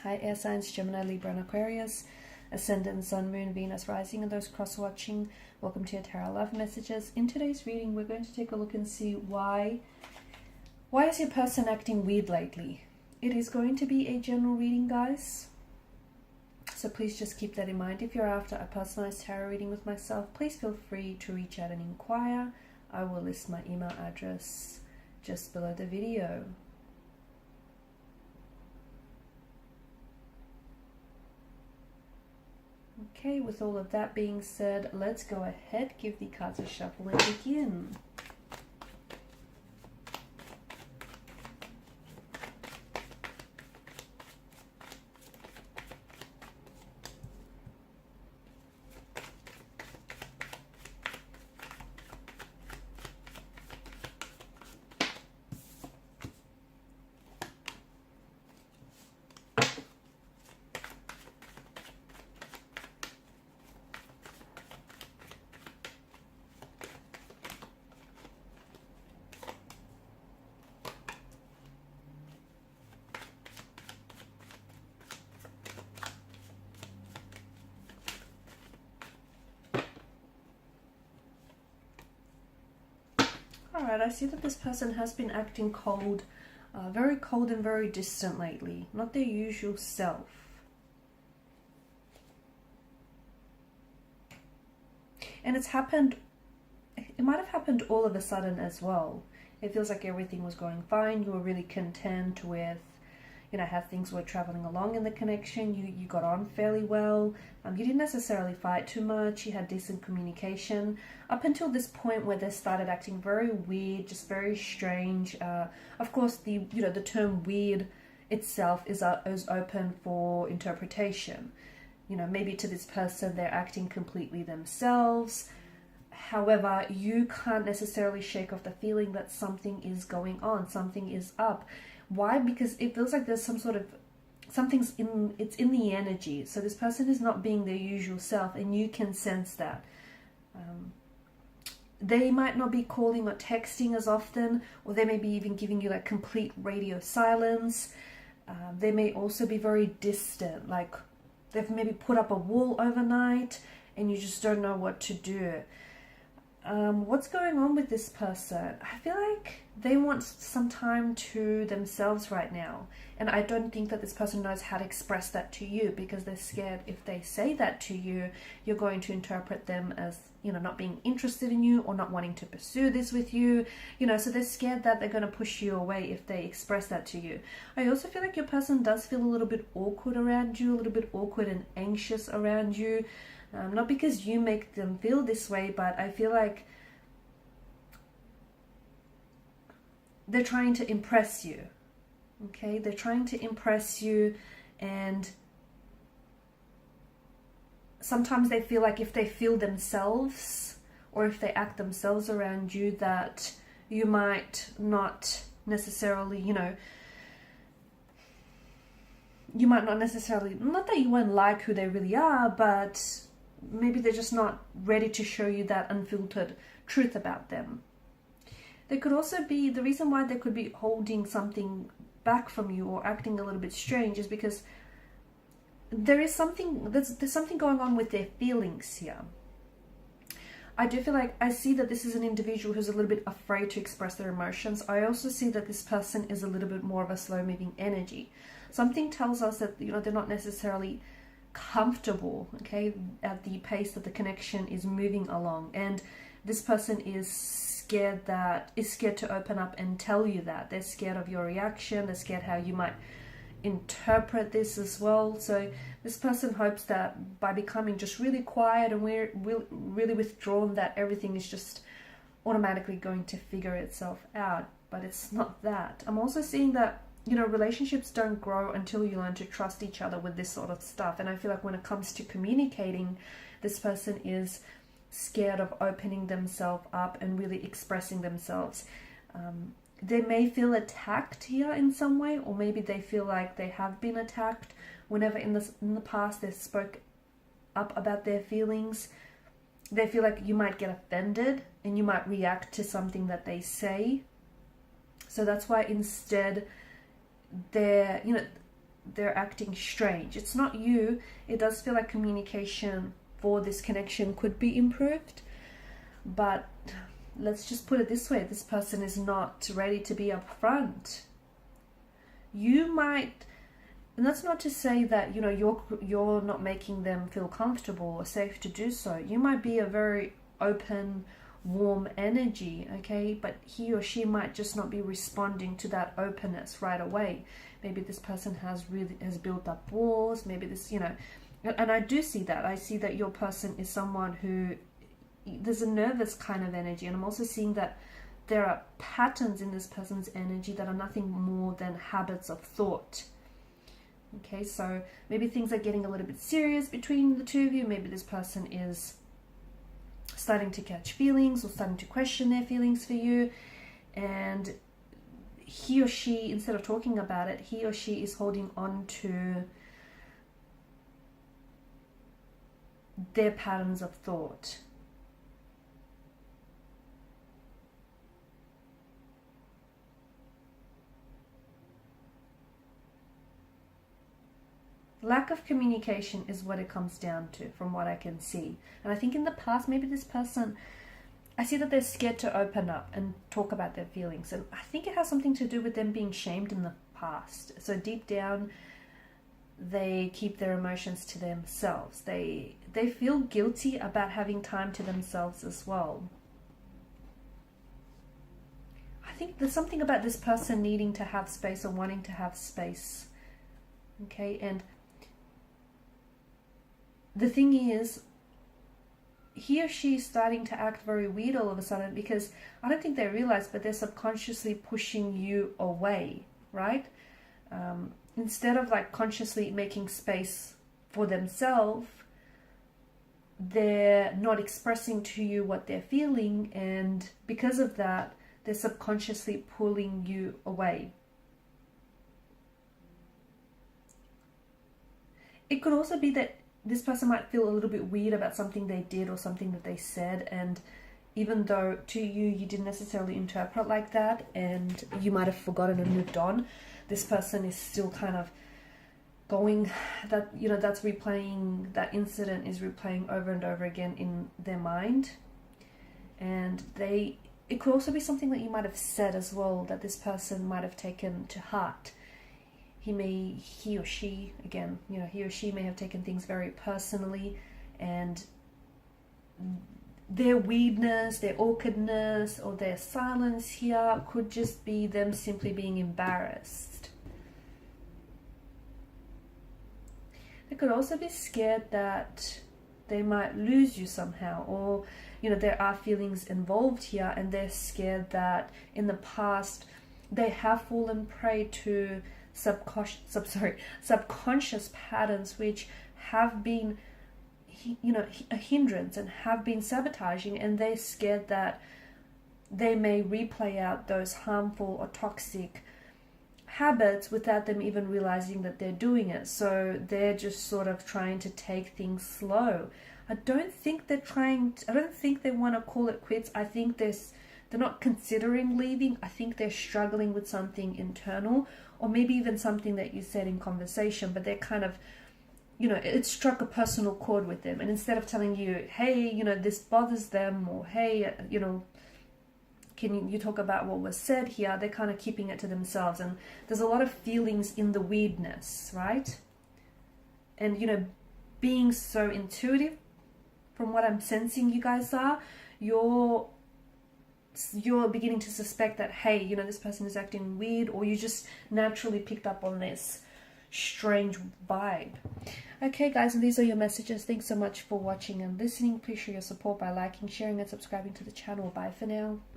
Hi, air signs, Gemini, Libra, and Aquarius. Ascendant, Sun, Moon, Venus, Rising, and those cross-watching. Welcome to your Tarot Love Messages. In today's reading, we're going to take a look and see why is your person acting weird lately. It is going to be a general reading, guys. So please just keep that in mind. If you're after a personalized tarot reading with myself, please feel free to reach out and inquire. I will list my email address just below the video. Okay, with all of that being said, let's go ahead, give the cards a shuffle and begin. Alright, I see that this person has been acting cold, very cold and very distant lately. Not their usual self. And it might have happened all of a sudden as well. It feels like everything was going fine. You were really content with, how things were traveling along in the connection. You got on fairly well. You didn't necessarily fight too much. You had decent communication up until this point where they started acting very weird, just very strange. Of course, the term weird itself is open for interpretation. Maybe to this person they're acting completely themselves. However, you can't necessarily shake off the feeling that something is going on, something is up. Why? Because it feels like there's something's in the energy. So this person is not being their usual self, and you can sense that. They might not be calling or texting as often, or they may be even giving you like complete radio silence. They may also be very distant, like they've maybe put up a wall overnight and you just don't know what to do. What's going on with this person? I feel like they want some time to themselves right now. And I don't think that this person knows how to express that to you, because they're scared if they say that to you, you're going to interpret them as, not being interested in you or not wanting to pursue this with you. So they're scared that they're going to push you away if they express that to you. I also feel like your person does feel a little bit awkward around you, a little bit awkward and anxious around you. Not because you make them feel this way, but I feel like they're trying to impress you. Okay, they're trying to impress you, and sometimes they feel like if they feel themselves or if they act themselves around you, that you might not necessarily, you might not necessarily, not that you won't like who they really are, but maybe they're just not ready to show you that unfiltered truth about them. There could also be, the reason why they could be holding something back from you or acting a little bit strange is because there's something going on with their feelings here. I do feel like I see that this is an individual who's a little bit afraid to express their emotions. I also see that this person is a little bit more of a slow-moving energy. Something tells us that, they're not necessarily comfortable, okay, at the pace that the connection is moving along. And this person is scared to open up and tell you that. They're scared of your reaction. They're scared how you might interpret this as well. So this person hopes that by becoming just really quiet and we're really withdrawn, that everything is just automatically going to figure itself out. But it's not that. I'm also seeing that, relationships don't grow until you learn to trust each other with this sort of stuff. And I feel like when it comes to communicating, this person is scared of opening themselves up and really expressing themselves. They may feel attacked here in some way, or maybe they feel like they have been attacked whenever in the past they spoke up about their feelings. They feel like you might get offended and you might react to something that they say. So that's why instead they're acting strange. It's not you. It does feel like communication for this connection could be improved, but let's just put it this way: this person is not ready to be upfront. You might, and that's not to say that, you know, you're not making them feel comfortable or safe to do so. You might be a very open, warm energy, okay, but he or she might just not be responding to that openness right away. Maybe this person has built up walls. Maybe this, you know, and I do see that. I see that your person is someone who, there's a nervous kind of energy, and I'm also seeing that there are patterns in this person's energy that are nothing more than habits of thought. Okay, so maybe things are getting a little bit serious between the two of you. Maybe this person is starting to catch feelings or starting to question their feelings for you, and he or she, instead of talking about it, he or she is holding on to their patterns of thought. Lack of communication is what it comes down to, from what I can see. And I think in the past, maybe this person, I see that they're scared to open up and talk about their feelings. And I think it has something to do with them being shamed in the past. So deep down, they keep their emotions to themselves. They feel guilty about having time to themselves as well. I think there's something about this person needing to have space or wanting to have space. Okay, and the thing is, he or she is starting to act very weird all of a sudden, because I don't think they realize, but they're subconsciously pushing you away, right? Instead of like consciously making space for themselves, they're not expressing to you what they're feeling, and because of that, they're subconsciously pulling you away. It could also be that this person might feel a little bit weird about something they did or something that they said, and even though to you didn't necessarily interpret like that, and you might have forgotten and moved on, this person is still kind of going, that, you know, that's replaying, that incident is replaying over and over again in their mind. And it could also be something that you might have said as well, that this person might have taken to heart. He or she, again, you know, he or she may have taken things very personally, and their weirdness, their awkwardness, or their silence here could just be them simply being embarrassed. They could also be scared that they might lose you somehow, or, you know, there are feelings involved here, and they're scared that in the past they have fallen prey to subconscious patterns which have been, you know, a hindrance and have been sabotaging, and they're scared that they may replay out those harmful or toxic habits without them even realizing that they're doing it. So they're just sort of trying to take things slow. I don't think they want to call it quits. I think they're not considering leaving. I think they're struggling with something internal, or maybe even something that you said in conversation, but they're kind of, you know, it struck a personal chord with them. And instead of telling you, hey, you know, this bothers them, or hey, you know, can you talk about what was said here, they're kind of keeping it to themselves. And there's a lot of feelings in the weirdness, right? And, you know, being so intuitive, from what I'm sensing you guys are, you're beginning to suspect that, hey, you know, this person is acting weird, or you just naturally picked up on this strange vibe. Okay guys, and these are your messages. Thanks so much for watching and listening. Please show your support by liking, sharing and subscribing to the channel. Bye for now.